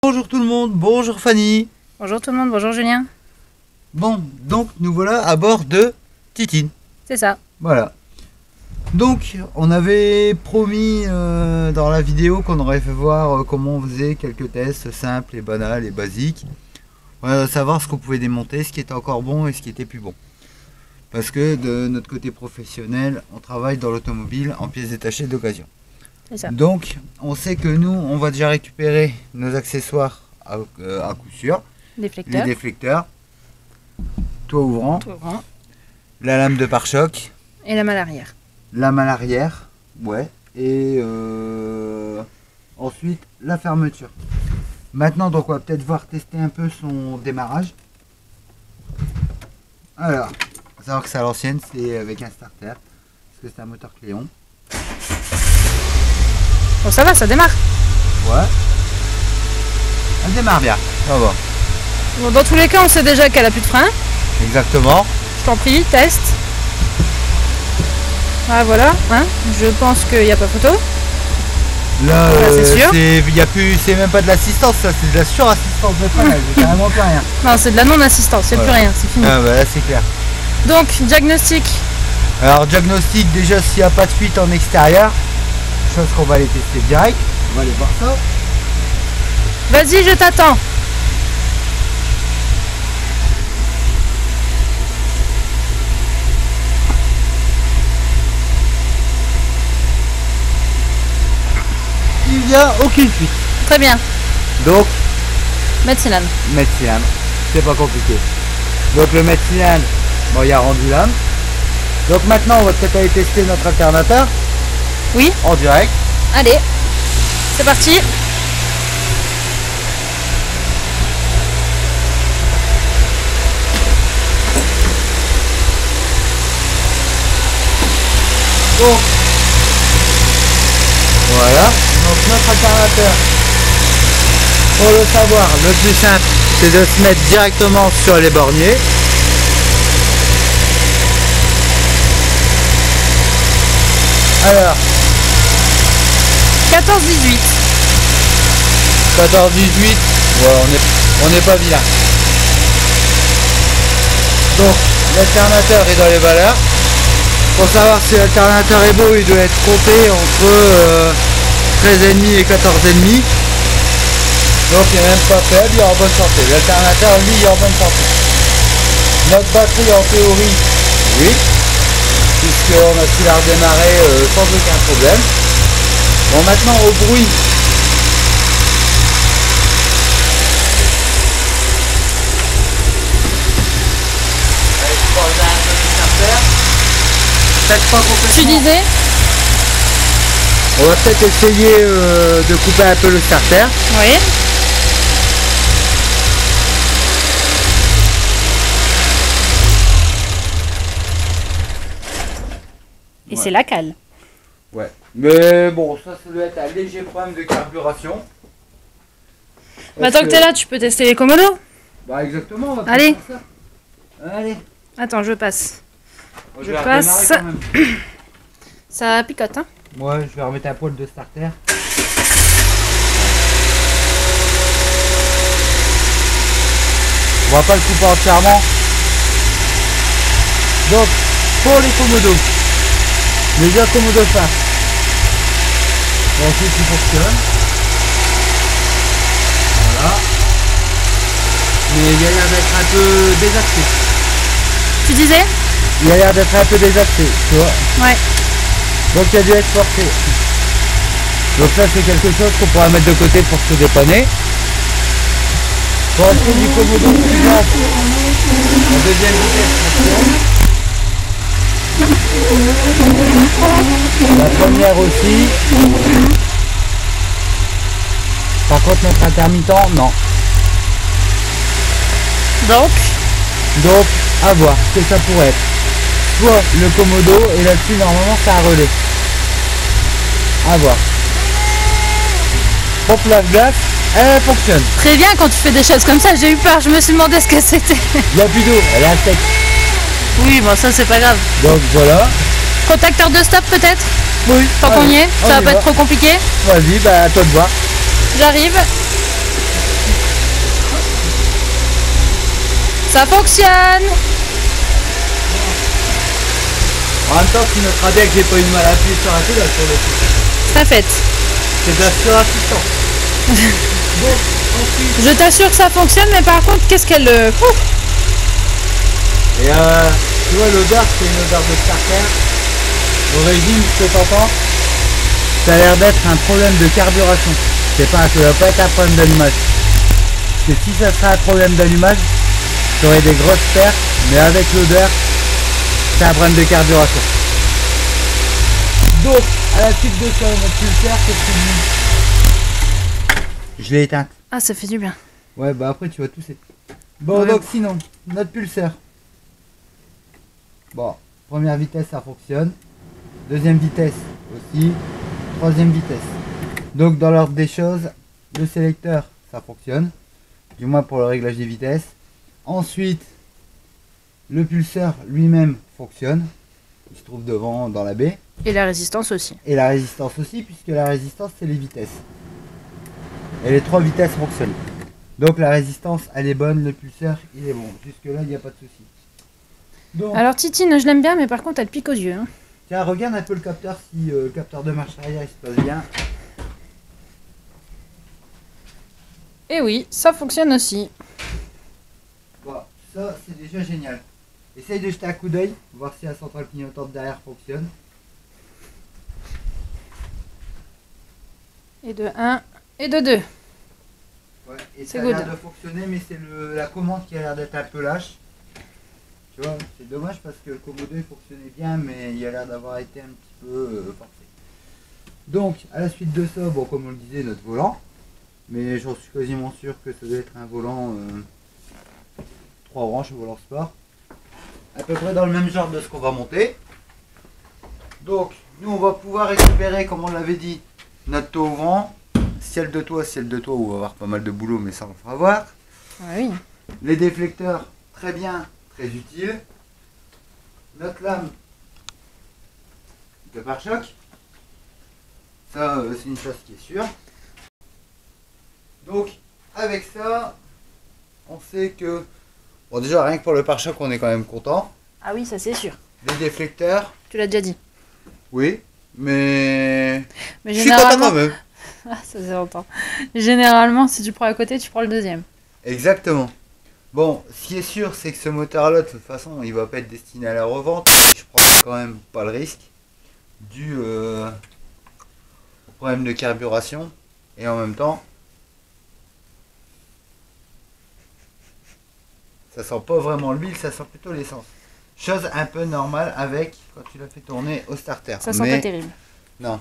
Bonjour tout le monde, bonjour Fanny. Bonjour tout le monde, bonjour Julien. Bon, donc nous voilà à bord de Titine. C'est ça. Voilà. Donc on avait promis dans la vidéo qu'on aurait fait voir comment on faisait quelques tests simples et banals et basiques. Savoir ce qu'on pouvait démonter, ce qui était encore bon et ce qui était plus bon. Parce que de notre côté professionnel, on travaille dans l'automobile en pièces détachées d'occasion. C'est ça. Donc on sait que nous, on va déjà récupérer nos accessoires à coup sûr. Déflecteur. Les déflecteurs, toit ouvrant, la lame de pare-choc, Et la malle arrière. la malle arrière, ouais, et ensuite la fermeture. Maintenant, donc on va peut-être voir tester un peu son démarrage. Alors, faut savoir que c'est à l'ancienne, c'est avec un starter, parce que c'est un moteur Cléon. Bon, ça va, ça démarre. Ouais. Elle démarre bien, ça va. Bon, dans tous les cas, on sait déjà qu'elle a plus de frein. Exactement. Je t'en prie, teste. Ah voilà, hein. Je pense qu'il n'y a pas photo. Là, Voilà, c'est sûr. c'est même pas de l'assistance, ça, c'est de la surassistance de freinage, c'est carrément plus rien. Non, c'est de la non-assistance, c'est Voilà. plus rien, c'est fini. Ah bah là c'est clair. Donc, diagnostic. Alors diagnostic, déjà s'il n'y a pas de fuite en extérieur, chose qu'on va aller tester direct, on va aller voir ça. Vas-y, je t'attends. Il n'y a aucune fuite. Très bien. Donc, Mettre cylindre. mettre cylindre, c'est pas compliqué. Donc le mettre cylindre, bon il y a rendu l'âme. Donc maintenant on va peut-être aller tester notre alternateur Oui. en direct. Allez, c'est parti. Donc, voilà, donc notre alternateur, pour le savoir, le plus simple, c'est de se mettre directement sur les borniers. Alors, 14-18. 14-18, ouais, on n'est pas vilain. Donc, l'alternateur est dans les valeurs. Pour savoir si l'alternateur est beau, il doit être compté entre 13,5 et 14,5. Donc il n'est même pas faible, il est en bonne santé. L'alternateur, lui, il est en bonne santé. Notre batterie, en théorie, oui, puisqu'on a su la redémarrer sans aucun problème. Bon, maintenant au bruit. Allez, je pose un peu le starter. Peut-être pas complètement. Tu disais? On va peut-être essayer de couper un peu le starter. Oui. Et Ouais. c'est la cale. Ouais. Mais bon, ça doit être un léger problème de carburation. Maintenant que t'es là, tu peux tester les commodos. Bah exactement, on va Allez. faire ça. Allez. Attends, je passe. Moi, Je vais passe. redémarrer quand même. Ça picote, hein. Ouais, je vais remettre un poil de starter. On va pas le couper entièrement. Donc, pour les commodos, les deux commodos face. Ensuite, il fonctionne. Voilà. Mais il a l'air d'être un peu désaxé. Tu disais? Il a l'air d'être un peu désaxé, tu vois. Ouais. Donc il a dû être forcé. Donc ça c'est quelque chose qu'on pourra mettre de côté pour se dépanner. Pour acheter du commodo suivant, en deuxième vitesse fonctionne. La première aussi. Par contre notre intermittent, non. Donc à voir ce que ça pourrait être. Soit le commodo et là-dessus normalement ça a relais. À voir. Pompe lave-glace, elle fonctionne. Très bien, quand tu fais des choses comme ça, j'ai eu peur, je me suis demandé ce que c'était. Il n'y a plus d'eau, elle est à sec. Oui, bon, ça c'est pas grave. Donc voilà. Protecteur de stop peut-être? Oui. Tant qu'on y est, on ça va y pas être trop compliqué. Vas-y, bah à toi de voir. J'arrive. Ça fonctionne. En même temps, tu noteras bien que j'ai pas eu de mal à appuyer sur un pédale pour le coup. Ça fait. C'est de la surassistance. Donc, ensuite... Je t'assure que ça fonctionne, mais par contre, qu'est-ce qu'elle... Ouf. Et tu vois, l'odeur, c'est une odeur de starter. L'origine, ce que t'entends, ça a l'air d'être un problème de carburation. C'est pas, ça doit pas être un problème d'allumage. Parce que si ça serait un problème d'allumage, tu aurais des grosses pertes, mais avec l'odeur, c'est un problème de carburation. Donc, à la suite de ça, notre pulsaire, c'est fini. Je l'ai éteinte. Ah, ça fait du bien. Ouais, bah après tu vas tousser. Bon, Ouais. donc sinon, notre pulseur. Bon, première vitesse, ça fonctionne. Deuxième vitesse aussi. Troisième vitesse. Donc dans l'ordre des choses, le sélecteur, ça fonctionne. Du moins pour le réglage des vitesses. Ensuite, le pulseur lui-même fonctionne. Il se trouve devant dans la baie. Et la résistance aussi. Et la résistance aussi, puisque la résistance, c'est les vitesses. Et les trois vitesses fonctionnent. Donc la résistance, elle est bonne, le pulseur, il est bon. Jusque-là, il n'y a pas de souci. Donc, Alors Titine, je l'aime bien, mais par contre, elle pique aux yeux. Hein. tiens, regarde un peu le capteur, si le capteur de marche arrière, il se passe bien. Et oui, ça fonctionne aussi. Bon, ça, c'est déjà génial. Essaye de jeter un coup d'œil, voir si la centrale clignotante derrière fonctionne. Et de 1 et de 2. Ouais, et C'est ça a l'air good. de fonctionner, mais c'est la commande qui a l'air d'être un peu lâche. Tu vois, c'est dommage parce que le Komodo il fonctionnait bien, mais il a l'air d'avoir été un petit peu forcé. Donc, à la suite de ça, bon, comme on le disait, notre volant. Mais j'en suis quasiment sûr que ça doit être un volant 3 branches, un volant sport. À peu près dans le même genre de ce qu'on va monter. Donc, nous on va pouvoir récupérer, comme on l'avait dit, notre taux ouvrant. Ciel de toit où on va avoir pas mal de boulot, mais ça on le fera voir. Ah oui. Les déflecteurs, très bien, très utile. Notre lame de pare-choc. Ça, c'est une chose qui est sûre. Donc, avec ça, on sait que... Bon, déjà, rien que pour le pare-choc, on est quand même content. Ah oui, ça c'est sûr. Les déflecteurs, Tu l'as déjà dit. oui, mais... Mais Je suis content généralement... quand même. Ah, ça fait longtemps. Généralement, si tu prends à côté, tu prends le deuxième. Exactement. Bon, ce qui est sûr, c'est que ce moteur-là, de toute façon, il va pas être destiné à la revente. Je prends quand même pas le risque. Dû au problème de carburation. Et en même temps, ça sent pas vraiment l'huile, ça sent plutôt l'essence. Chose un peu normale avec quand tu l'as fait tourner au starter. Ça sent pas terrible. Non.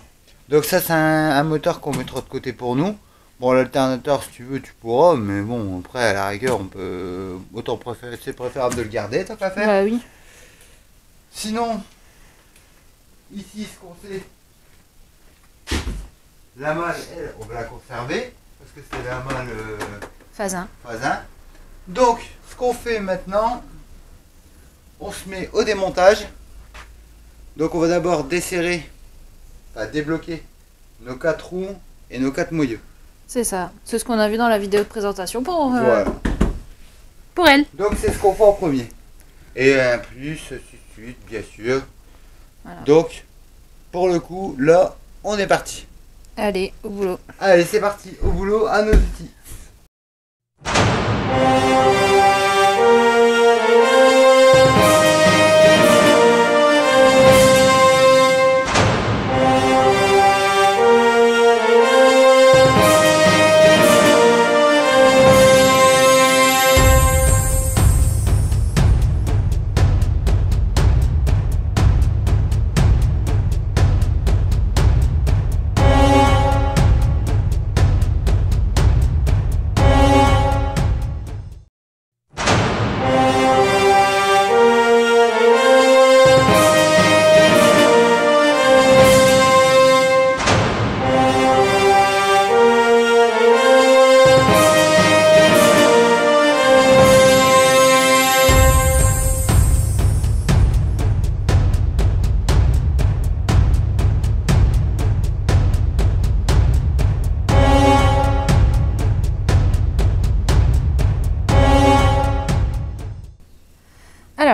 Donc ça, c'est un moteur qu'on mettra de côté pour nous. Bon, l'alternateur, si tu veux, tu pourras, mais bon, après, à la rigueur, on peut... Autant préférer, c'est préférable de le garder, tant qu'à faire. Bah oui. Sinon, ici, ce qu'on sait, la malle, elle, on va la conserver, parce que c'est la malle Phase 1. phase 1. Donc, ce qu'on fait maintenant, on se met au démontage. Donc, on va d'abord desserrer, enfin débloquer nos 4 roues et nos 4 moyeux. C'est ça. C'est ce qu'on a vu dans la vidéo de présentation Voilà. pour elle. Donc, c'est ce qu'on fait en premier. Et un plus, suite, bien sûr. Voilà. Donc, pour le coup, là, on est parti. Allez, au boulot. Allez, c'est parti, au boulot, à nos outils.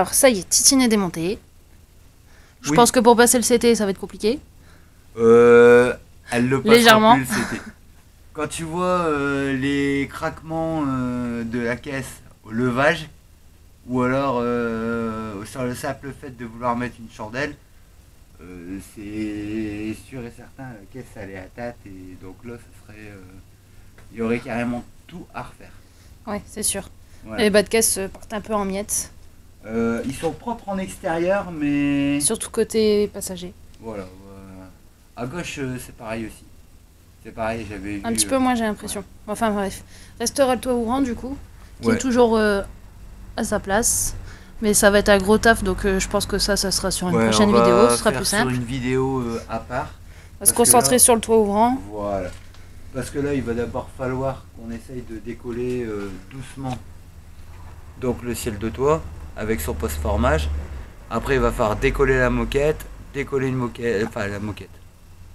Alors, ça y est, Titine est démontée. Je Oui. pense que pour passer le CT, ça va être compliqué. Elle le passera Légèrement. plus le CT. Quand tu vois les craquements de la caisse au levage, ou alors sur le simple fait de vouloir mettre une chandelle, c'est sûr et certain, la caisse elle est à tâte, et donc là, il y aurait carrément tout à refaire. Ouais, c'est sûr. Voilà. Les bas de caisse partent un peu en miettes. Ils sont propres en extérieur, mais Surtout côté passager. voilà. À gauche, c'est pareil aussi. C'est pareil, j'avais vu. Un petit peu moins, j'ai l'impression. Enfin bref. Restera le toit ouvrant du coup, qui Ouais. est toujours à sa place. Mais ça va être un gros taf, donc je pense que ça sera sur une Ouais, prochaine on va vidéo, ce sera faire plus sur simple. une vidéo à part. On va se parce que concentrer là- sur le toit ouvrant. Voilà. Parce que là, il va d'abord falloir qu'on essaye de décoller doucement donc le ciel de toit avec son post-formage. Après, il va falloir décoller la moquette, décoller une moquette, enfin la moquette,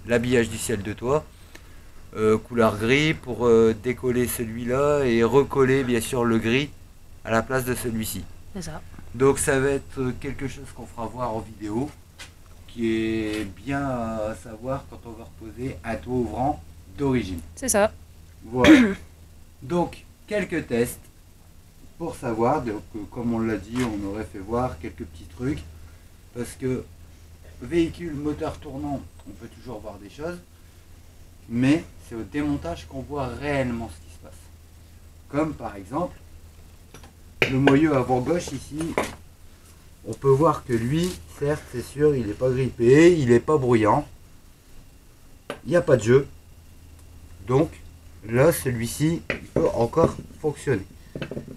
l'habillage du ciel de toit, couleur gris pour décoller celui-là et recoller bien sûr le gris à la place de celui-ci. C'est ça. Donc ça va être quelque chose qu'on fera voir en vidéo, qui est bien à savoir quand on va reposer un toit ouvrant d'origine. C'est ça. Voilà. Donc quelques tests pour savoir, donc, comme on l'a dit, on aurait fait voir quelques petits trucs, parce que véhicule moteur tournant, on peut toujours voir des choses, mais c'est au démontage qu'on voit réellement ce qui se passe. Comme par exemple, le moyeu avant gauche ici, on peut voir que lui, certes, c'est sûr, il n'est pas grippé, il n'est pas bruyant, il n'y a pas de jeu. Donc là, celui-ci, il peut encore fonctionner.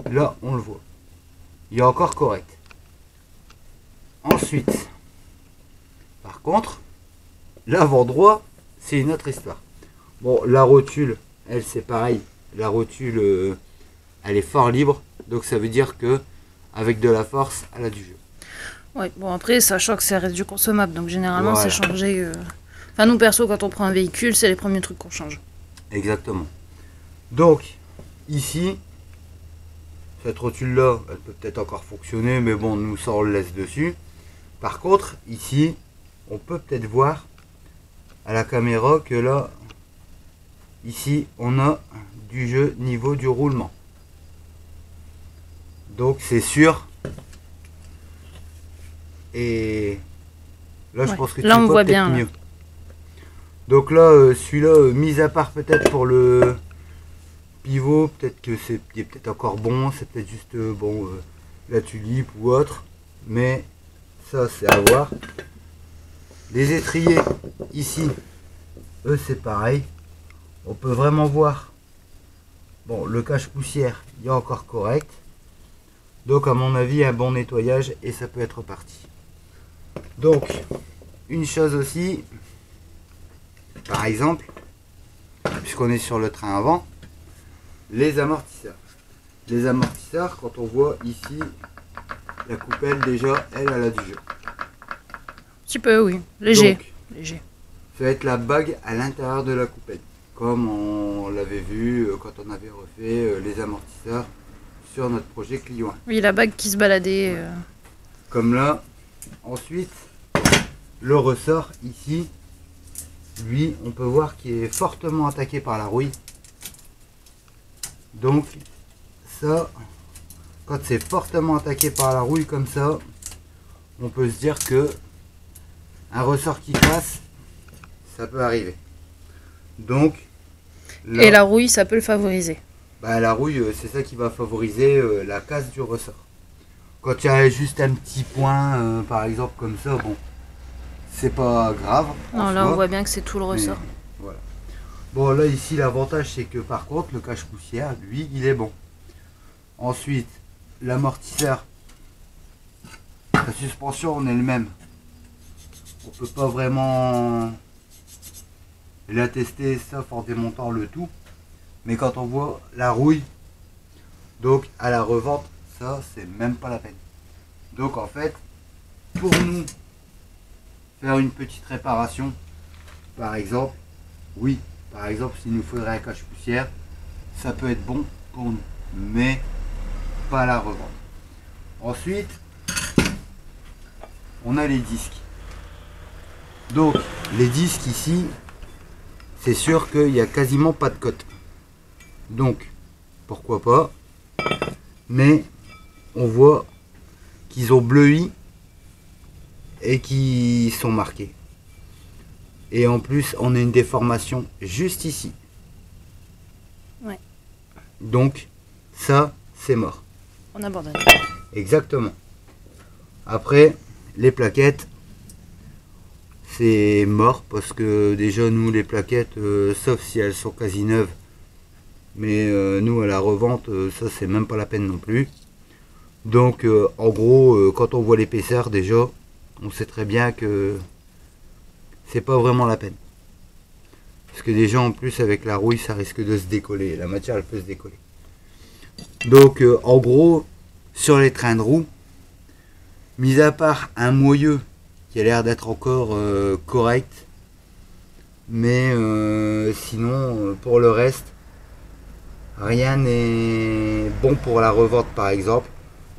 Là, on le voit. Il est encore correct. Ensuite, par contre, l'avant droit, c'est une autre histoire. Bon, la rotule, elle, c'est pareil. La rotule, elle est fort libre. Donc ça veut dire que avec de la force, elle a du jeu. Ouais, bon après, sachant que ça reste du consommable, donc généralement Voilà. c'est changé. Enfin, nous perso, quand on prend un véhicule, c'est les premiers trucs qu'on change. Exactement. Donc, ici, cette rotule-là, elle peut peut-être encore fonctionner, mais bon, nous, ça, on le laisse dessus. Par contre, ici, on peut peut-être voir à la caméra que là, ici, on a du jeu niveau du roulement. Donc, c'est sûr. Et là, je Ouais. pense que Là, tu on vois voit peut-être bien, là. mieux. Donc là, celui-là, mis à part peut-être pour le pivot, peut-être que il est peut-être encore bon, c'est peut-être juste bon la tulipe ou autre, mais ça c'est à voir. Les étriers ici, eux c'est pareil, on peut vraiment voir. Bon, le cache-poussière, il est encore correct, donc à mon avis un bon nettoyage et ça peut être parti. Donc une chose aussi, par exemple, puisqu'on est sur le train avant, les amortisseurs. Les amortisseurs, quand on voit ici, la coupelle déjà, elle a du jeu. Un petit peu, oui. Léger. Donc, Léger. ça va être la bague à l'intérieur de la coupelle. Comme on l'avait vu quand on avait refait les amortisseurs sur notre projet Clio 1. Oui, la bague qui se baladait. Comme là, ensuite, le ressort ici, lui, on peut voir qu'il est fortement attaqué par la rouille. Donc, ça, quand c'est fortement attaqué par la rouille comme ça, on peut se dire que un ressort qui casse, ça peut arriver. Donc, là, Et la rouille, ça peut le favoriser. bah, la rouille, c'est ça qui va favoriser la casse du ressort. Quand il y a juste un petit point, par exemple comme ça, bon, c'est pas grave. en Non, là, soi, on voit bien que c'est tout le mais ressort. voilà. Bon, là, ici, l'avantage, c'est que par contre, le cache-poussière, lui, il est bon. Ensuite, l'amortisseur, la suspension en elle-même, on peut pas vraiment la tester, sauf en démontant le tout. Mais quand on voit la rouille, donc à la revente, ça, c'est même pas la peine. Donc, en fait, pour nous, faire une petite réparation, par exemple, oui, par exemple, s'il nous faudrait un cache-poussière, ça peut être bon pour nous, mais pas à la revente. Ensuite, on a les disques. Donc les disques ici, c'est sûr qu'il n'y a quasiment pas de cote. Donc pourquoi pas. Mais on voit qu'ils ont bleui et qui sont marqués. Et en plus, on a une déformation juste ici. Ouais. Donc, ça, c'est mort. On abandonne. Exactement. Après, les plaquettes, c'est mort parce que déjà, nous, les plaquettes, sauf si elles sont quasi neuves, mais nous, à la revente, ça, c'est même pas la peine non plus. Donc, en gros, quand on voit l'épaisseur, déjà, on sait très bien que c'est pas vraiment la peine. Parce que déjà, en plus, avec la rouille, ça risque de se décoller. La matière, elle peut se décoller. Donc, en gros, sur les trains de roue, mis à part un moyeu qui a l'air d'être encore correct, mais sinon, pour le reste, rien n'est bon pour la revente, par exemple.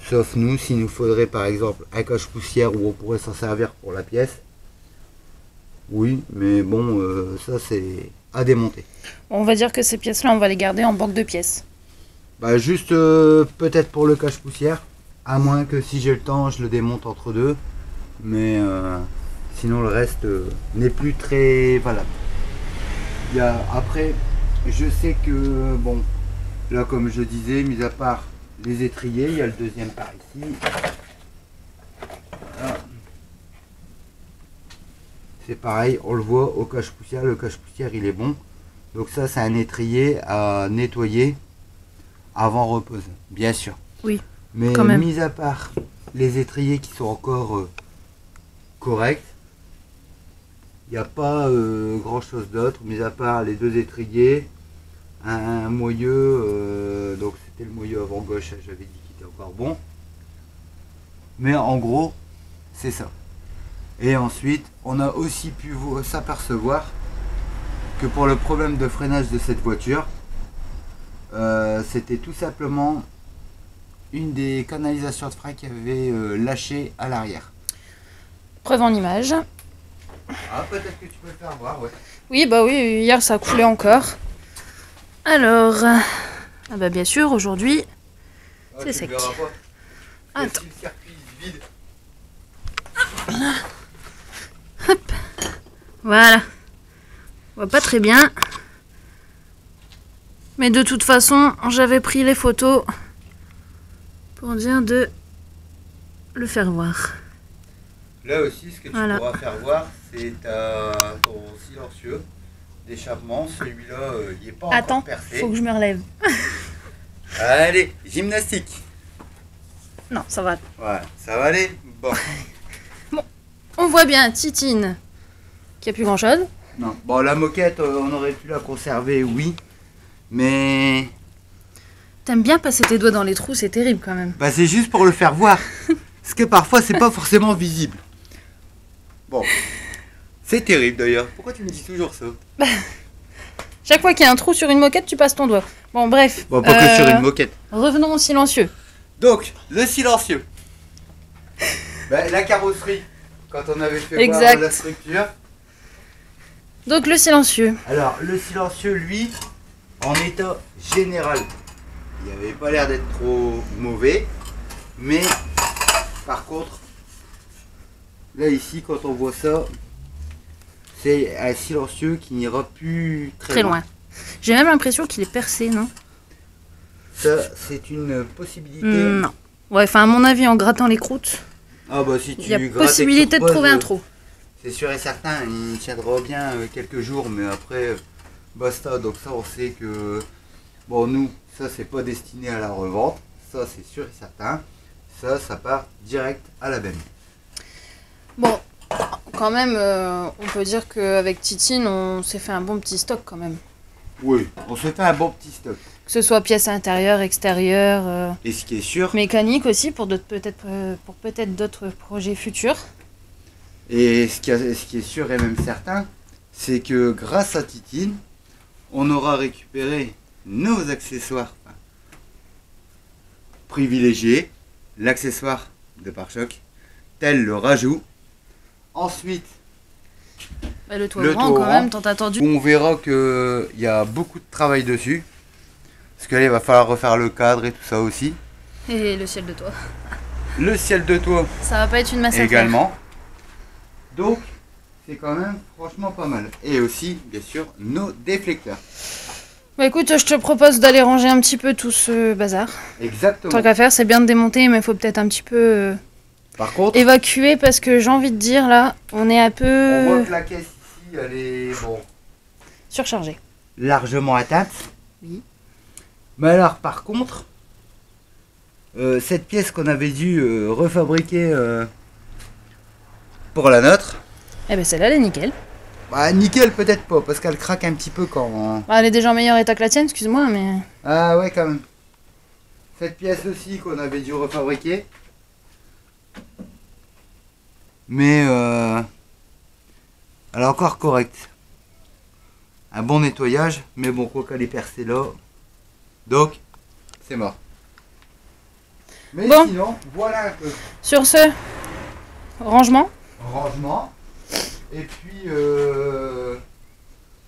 Sauf nous, s'il nous faudrait par exemple un cache-poussière où on pourrait s'en servir pour la pièce. Oui, mais bon, ça c'est à démonter. On va dire que ces pièces-là, on va les garder en banque de pièces. Bah juste peut-être pour le cache-poussière, à moins que si j'ai le temps, je le démonte entre deux. Mais sinon le reste n'est plus très valable. Après, je sais que, bon, là comme je disais, mis à part les étriers, il y a le deuxième par ici. Voilà. C'est pareil, on le voit au cache-poussière, le cache-poussière il est bon. Donc ça c'est un étrier à nettoyer avant repose, bien sûr. Oui, mais quand même. mis à part les étriers qui sont encore corrects, il n'y a pas grand chose d'autre, mis à part les deux étriers, un moyeu, donc c'était le moyeu avant gauche, j'avais dit qu'il était encore bon. Mais en gros, c'est ça. Et ensuite, on a aussi pu s'apercevoir que pour le problème de freinage de cette voiture, c'était tout simplement une des canalisations de frein qui avait lâché à l'arrière. Preuve en image. Ah, peut-être que tu peux le faire voir, ouais. Oui, bah oui, hier ça coulait encore. Alors, ah bah bien sûr, aujourd'hui, Ah, c'est tu sec. le verras pas. Parce que Attends. si le circuit se vide. Voilà. On voit pas très bien. Mais de toute façon, j'avais pris les photos pour dire de le faire voir. Là aussi, ce que tu Voilà. pourras faire voir, c'est ton silencieux d'échappement. Celui-là, il n'est pas Attends, encore percé. faut que je me relève. Allez, gymnastique. Non, ça va. Ouais, ça va aller. Bon. On voit bien Titine qui a plus grand chose. Non. Bon, la moquette, on aurait pu la conserver, oui. Mais T'aimes bien passer tes doigts dans les trous, c'est terrible quand même. bah, c'est juste pour le faire voir. Parce que parfois, c'est pas forcément visible. Bon. C'est terrible d'ailleurs. Pourquoi tu me dis toujours ça? Chaque fois qu'il y a un trou sur une moquette, tu passes ton doigt. Bon, bref. Bon, pas que sur une moquette. Revenons au silencieux. Donc, le silencieux. Bah, la carrosserie, quand on avait fait Exact. voir la structure. Donc le silencieux. Alors, le silencieux, lui, en état général, il n'avait pas l'air d'être trop mauvais. Mais, par contre, là, ici, quand on voit ça, c'est un silencieux qui n'ira plus Très loin. J'ai même l'impression qu'il est percé, non? Ça, c'est une possibilité. Non. Ouais, enfin, à mon avis, en grattant les croûtes, Ah bah si tu il y a grattes et que possibilité tu de trouver un reposes, trou. c'est sûr et certain, il tiendra bien quelques jours, mais après, basta. Donc ça, on sait que, bon, nous, ça, c'est pas destiné à la revente. Ça, c'est sûr et certain. Ça part direct à la benne. Bon, quand même, on peut dire qu'avec Titine, on s'est fait un bon petit stock quand même. Oui, on se fait un bon petit stock. Que ce soit pièces intérieures, extérieures, Et ce qui est sûr, mécanique aussi pour peut-être d'autres projets futurs. et ce qui est sûr et même certain, c'est que grâce à Titine, on aura récupéré nos accessoires privilégiés, l'accessoire de pare-choc, tel le rajout Ensuite, Bah, le toit Le ouvrant toit quand ouvrant. même, tant attendu. on verra qu'il y a beaucoup de travail dessus. Parce qu'il va falloir refaire le cadre et tout ça aussi. Et le ciel de toit. Le ciel de toit Ça va pas être une masse à faire. également. Donc, c'est quand même franchement pas mal. Et aussi, bien sûr, nos déflecteurs. Bah écoute, je te propose d'aller ranger un petit peu tout ce bazar. Exactement. Tant qu'à faire, c'est bien de démonter, mais il faut peut-être un petit peu Par contre, évacuer parce que j'ai envie de dire là, on est un on peu voit que la caisse ici, elle est bon, surchargé. largement atteinte. Oui. Mais alors, par contre, cette pièce qu'on avait dû refabriquer pour la nôtre, Eh ben celle-là, elle est nickel. bah nickel peut-être pas, parce qu'elle craque un petit peu quand... Bah, elle est déjà en meilleur état que la tienne, excuse-moi, mais... Ah ouais, quand même. Cette pièce aussi qu'on avait dû refabriquer. Mais elle est encore correcte. Un bon nettoyage, mais bon, quoi qu'elle est percée là. Donc, c'est mort. Mais Bon. sinon, voilà un peu. Sur ce, rangement. Rangement. Et puis,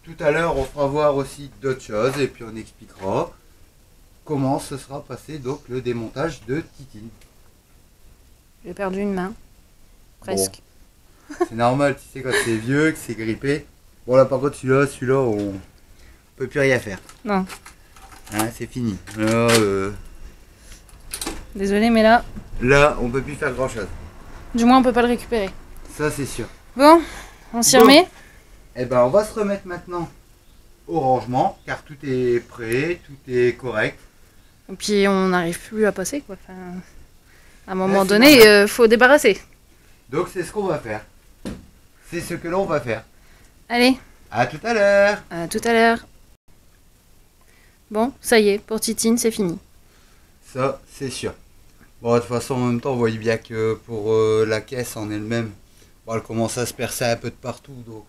tout à l'heure, on fera voir aussi d'autres choses. Et puis, on expliquera comment se sera passé donc le démontage de Titine. J'ai perdu une main. Presque. C'est normal, tu sais, quand c'est vieux, que c'est grippé. Bon, là, par contre, celui-là, on peut plus rien faire. Non. Hein, c'est fini. Désolé, mais là, Là, on peut plus faire grand-chose. du moins, on peut pas le récupérer. Ça, c'est sûr. Bon, on s'y Bon. remet. Eh ben, on va se remettre maintenant au rangement, car tout est prêt, tout est correct. Et puis, on n'arrive plus à passer, quoi. Enfin, à un moment c'est donné, normal. faut débarrasser. Donc, c'est ce qu'on va faire. C'est ce que l'on va faire. Allez, À tout à l'heure. à tout à l'heure. Bon, ça y est, pour Titine, c'est fini. Ça, c'est sûr. Bon, de toute façon, en même temps, vous voyez bien que pour la caisse en elle-même, bon, elle commence à se percer un peu de partout, donc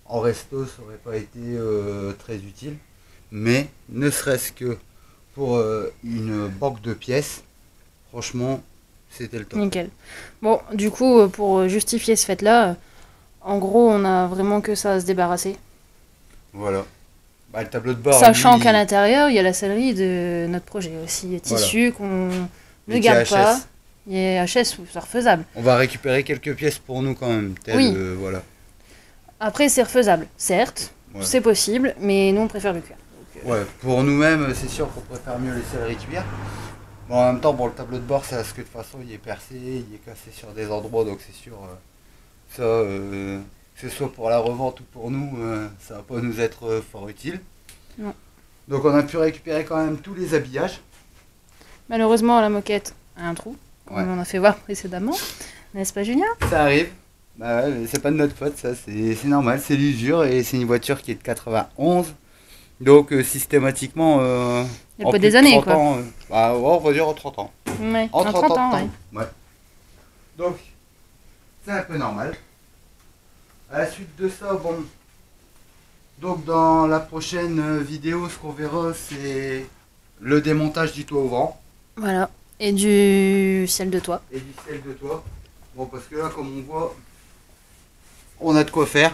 en resto, ça aurait pas été très utile. Mais, ne serait-ce que pour une banque de pièces, franchement, c'était le top. Nickel. Bon, du coup, pour justifier ce fait-là, en gros, on a vraiment que ça à se débarrasser. Voilà. Bah, le tableau de bord, Sachant lui, qu'à l'intérieur, il y a la sellerie de notre projet aussi. Tissu qu'on ne garde THS. pas. Et HS, c'est refaisable. On va récupérer quelques pièces pour nous quand même. Tel, Oui. Voilà. Après, c'est refaisable, certes, Ouais. c'est possible, mais nous, on préfère le cuir. Ouais, pour nous-mêmes, c'est sûr qu'on préfère mieux laisser le cuir. Bon, en même temps, bon, le tableau de bord, c'est parce que de toute façon, il est percé, il est cassé sur des endroits, donc c'est sûr, ça, que ce soit pour la revente ou pour nous, ça va pas nous être fort utile. Non. Donc on a pu récupérer quand même tous les habillages. Malheureusement, la moquette a un trou, comme Ouais. on en a fait voir précédemment. N'est-ce pas, Julien? Ça arrive. Bah ouais, mais c'est pas de notre faute, ça, c'est normal, c'est l'usure et c'est une voiture qui est de 91. Donc systématiquement, Il y a en pas plus des de années, 30 quoi. ans, bah ouais, on va dire en 30 ans. Ouais, En 30 ans, ouais. ouais. Donc, c'est un peu normal. À la suite de ça, bon. Donc, dans la prochaine vidéo, ce qu'on verra, c'est le démontage du toit ouvrant Voilà. Et du ciel de toit. et du ciel de toit. Bon, parce que là, comme on voit, on a de quoi faire.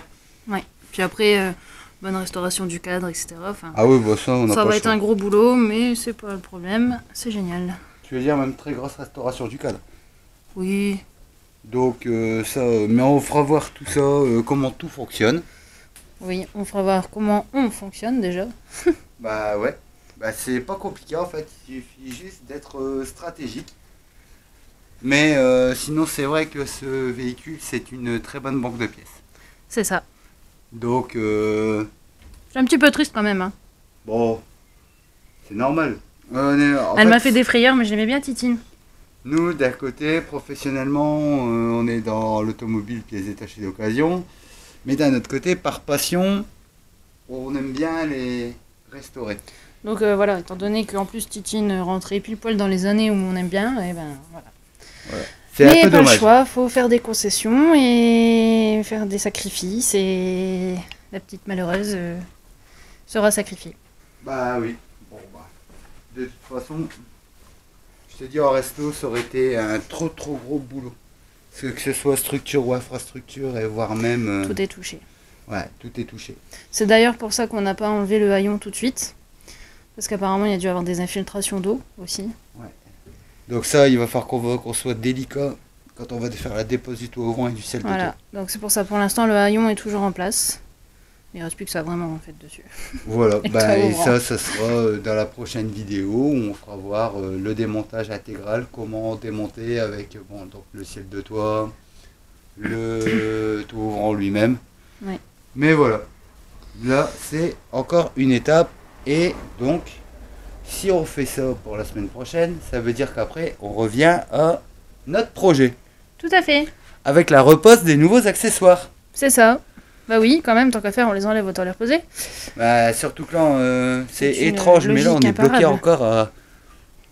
Puis après, bonne restauration du cadre, etc. Enfin, Ah oui, bah ça, on a ça pas va le être choix. un gros boulot, mais c'est pas le problème. C'est génial. Tu veux dire même très grosse restauration du cadre. Oui. Donc, ça, mais on fera voir tout ça, comment tout fonctionne. Oui, on fera voir comment on fonctionne déjà. Bah ouais, bah c'est pas compliqué en fait, il suffit juste d'être stratégique. Mais sinon c'est vrai que ce véhicule c'est une très bonne banque de pièces. C'est ça. Donc Je suis un petit peu triste quand même. Hein. bon, c'est normal. Elle m'a fait des frayeurs, mais je l'aimais bien, Titine. Nous d'un côté, professionnellement, on est dans l'automobile pièces détachées d'occasion. Mais d'un autre côté, par passion, on aime bien les restaurer. Donc voilà, étant donné qu'en plus Titine rentrait pile poil dans les années où on aime bien, et ben voilà. C'est un Mais peu pas le dommage. choix, faut faire des concessions et faire des sacrifices et la petite malheureuse sera sacrifiée. Bah oui. Bon bah. De toute façon, je te dis en resto, ça aurait été un trop gros boulot. Que ce soit structure ou infrastructure, et voire même... Tout est touché. Ouais, tout est touché. C'est d'ailleurs pour ça qu'on n'a pas enlevé le haillon tout de suite. Parce qu'apparemment, il y a dû avoir des infiltrations d'eau aussi. Ouais. Donc ça, il va falloir qu'on soit délicat quand on va faire la dépose du toit ouvrant et du ciel de Voilà, toit. donc c'est pour ça, pour l'instant, le haillon est toujours en place. Il ne reste plus que ça vraiment en fait dessus. Voilà, Et bah, toit et ouvrant. ça sera dans la prochaine vidéo où on fera voir le démontage intégral, comment démonter avec bon, donc le ciel de toit, le toit ouvrant lui-même. Ouais. Mais voilà, là c'est encore une étape et donc si on fait ça pour la semaine prochaine, ça veut dire qu'après on revient à notre projet Tout à fait, avec la repose des nouveaux accessoires. c'est ça. Bah oui, quand même, tant qu'à faire, on les enlève, autant les reposer. Bah, surtout que là, c'est C'est une étrange, mais là on logique est bloqué imparable. encore à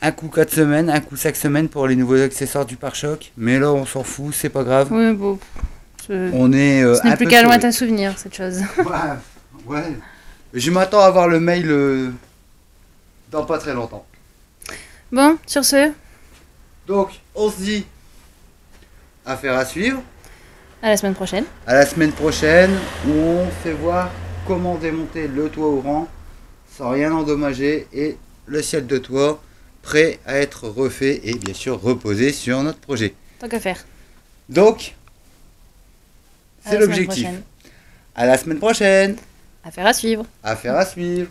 un coup 4 semaines, un coup 5 semaines pour les nouveaux accessoires du pare-choc. Mais là on s'en fout, c'est pas grave. Oui, bon, On est ce n'est un plus peu qu'un sauvés. lointain souvenir, cette chose. Ouais. Je m'attends à avoir le mail dans pas très longtemps. Bon, sur ce, Donc on se dit affaire à suivre. à la semaine prochaine. À la semaine prochaine où on fait voir comment démonter le toit ouvrant sans rien endommager et le ciel de toit prêt à être refait et bien sûr reposé sur notre projet. Tant qu'à faire. Donc, À c'est la semaine l'objectif. prochaine. À la semaine prochaine. Affaire à suivre. Affaire à suivre.